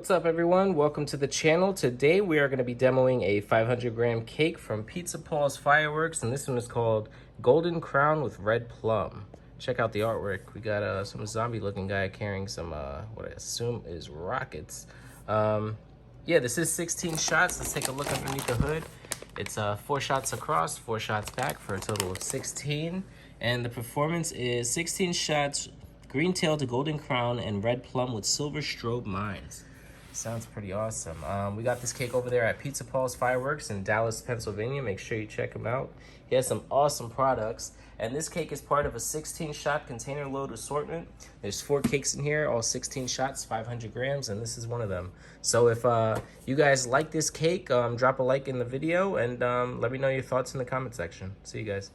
What's up, everyone? Welcome to the channel. Today we are going to be demoing a 500-gram cake from Pizza Paul's Fireworks, and this one is called Golden Crown with Red Plum. Check out the artwork. We got some zombie-looking guy carrying some what I assume is rockets. Yeah, this is 16 shots. Let's take a look underneath the hood. It's 4 shots across, 4 shots back for a total of 16. And the performance is 16 shots, green tail to golden crown, and red plum with silver strobe mines. Sounds pretty awesome. We got this cake over there at Pizza Paul's Fireworks in Dallas, Pennsylvania. Make sure you check him out. He has some awesome products. And this cake is part of a 16-shot container load assortment. There's 4 cakes in here, all 16 shots, 500 grams, and this is one of them. So if you guys like this cake, drop a like in the video and let me know your thoughts in the comment section. See you guys.